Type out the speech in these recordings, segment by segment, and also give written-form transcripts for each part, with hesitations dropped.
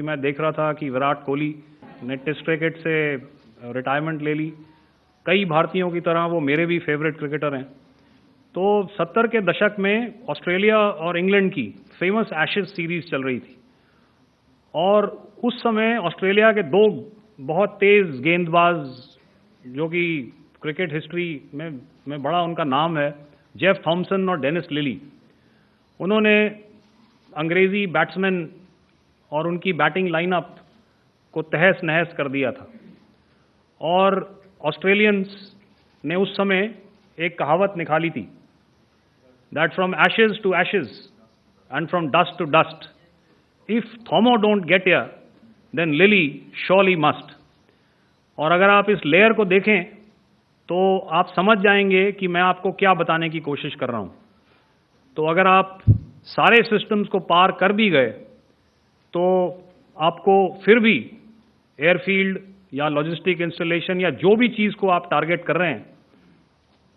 मैं देख रहा था कि विराट कोहली ने टेस्ट क्रिकेट से रिटायरमेंट ले ली। कई भारतीयों की तरह वो मेरे भी फेवरेट क्रिकेटर हैं। तो 70 के दशक में ऑस्ट्रेलिया और इंग्लैंड की फेमस एशेज सीरीज चल रही थी और उस समय ऑस्ट्रेलिया के दो बहुत तेज गेंदबाज जो कि क्रिकेट हिस्ट्री में बड़ा उनका नाम है, जेफ थॉमसन और डेनिस लिली, उन्होंने अंग्रेजी बैट्समैन और उनकी बैटिंग लाइनअप को तहस नहस कर दिया था। और ऑस्ट्रेलियंस ने उस समय एक कहावत निकाली थी, that from ashes to ashes and from dust to dust, if Thommo don't get here then Lillee surely must. और अगर आप इस लेयर को देखें तो आप समझ जाएंगे कि मैं आपको क्या बताने की कोशिश कर रहा हूं। तो अगर आप सारे सिस्टम्स को पार कर भी गए तो आपको फिर भी एयरफील्ड या लॉजिस्टिक इंस्टॉलेशन या जो भी चीज़ को आप टारगेट कर रहे हैं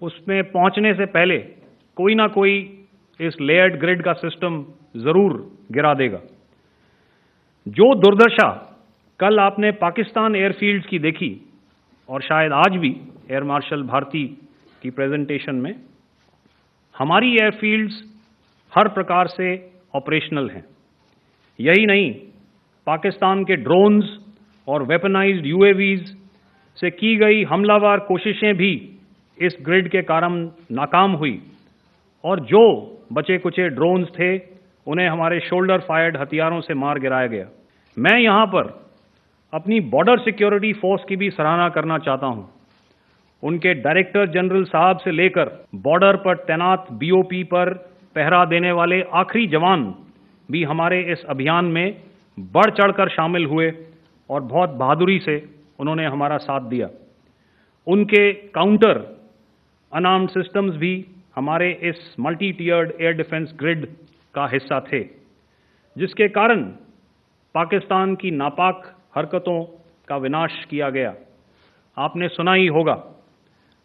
उसमें पहुंचने से पहले कोई ना कोई इस लेयर्ड ग्रिड का सिस्टम ज़रूर गिरा देगा। जो दुर्दशा कल आपने पाकिस्तान एयरफील्ड्स की देखी और शायद आज भी एयर मार्शल भारती की प्रेजेंटेशन में, हमारी एयरफील्ड्स हर प्रकार से ऑपरेशनल हैं। यही नहीं, पाकिस्तान के ड्रोन्स और वेपनाइज्ड यूएवीज से की गई हमलावर कोशिशें भी इस ग्रिड के कारण नाकाम हुई और जो बचे कुचे ड्रोन्स थे उन्हें हमारे शोल्डर फायर्ड हथियारों से मार गिराया गया। मैं यहां पर अपनी बॉर्डर सिक्योरिटी फोर्स की भी सराहना करना चाहता हूं। उनके डायरेक्टर जनरल साहब से लेकर बॉर्डर पर तैनात बीओपी पर पहरा देने वाले आखिरी जवान भी हमारे इस अभियान में बढ़ चढ़कर शामिल हुए और बहुत बहादुरी से उन्होंने हमारा साथ दिया। उनके काउंटर अनार्म्ड सिस्टम्स भी हमारे इस मल्टी टियर्ड एयर डिफेंस ग्रिड का हिस्सा थे, जिसके कारण पाकिस्तान की नापाक हरकतों का विनाश किया गया। आपने सुना ही होगा,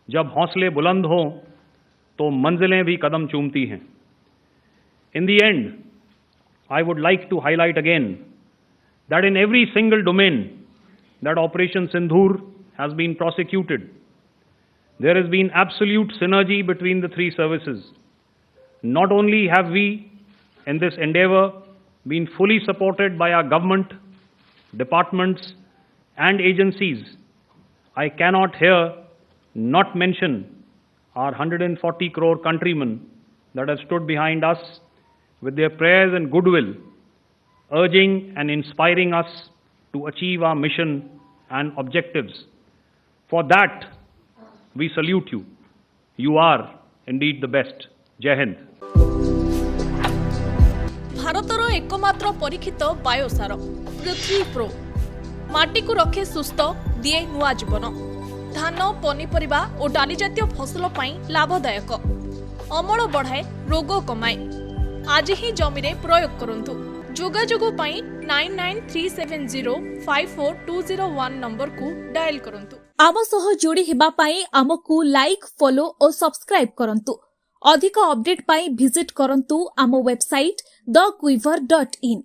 जब हौसले बुलंद हों तो मंजिलें भी कदम चूमती हैं। In the end, I would like to highlight again that in every single domain that Operation Sindhur has been prosecuted, there has been absolute synergy between the three services. Not only have we, in this endeavor, been fully supported by our government, departments, and agencies, I cannot here not mention our 140 crore countrymen that have stood behind us with their prayers and goodwill, urging and inspiring us to achieve our mission and objectives. For that, we salute you. You are indeed the best. Jai Hind. भारतर एकमात्र परीक्षित बायोसार पृथ्वी pro माटी को रखे सुस्थ, दिए नुआ जीवन। धान, पनीपरिबा और डाली जातीय फसल पाई लाभदायक, अमल बढ़ाए, रोग कमाए। आज ही जमी रे प्रयोग करंतु। जोगाजोग पाई 9937054201 नंबर को डायल करंतु। आम सह जोड़ी हेबा पाई आमकु लाइक, फॉलो और सब्सक्राइब करंतु। अधिक अपडेट पाई विजिट करंतु आम वेबसाइट thequiver.in।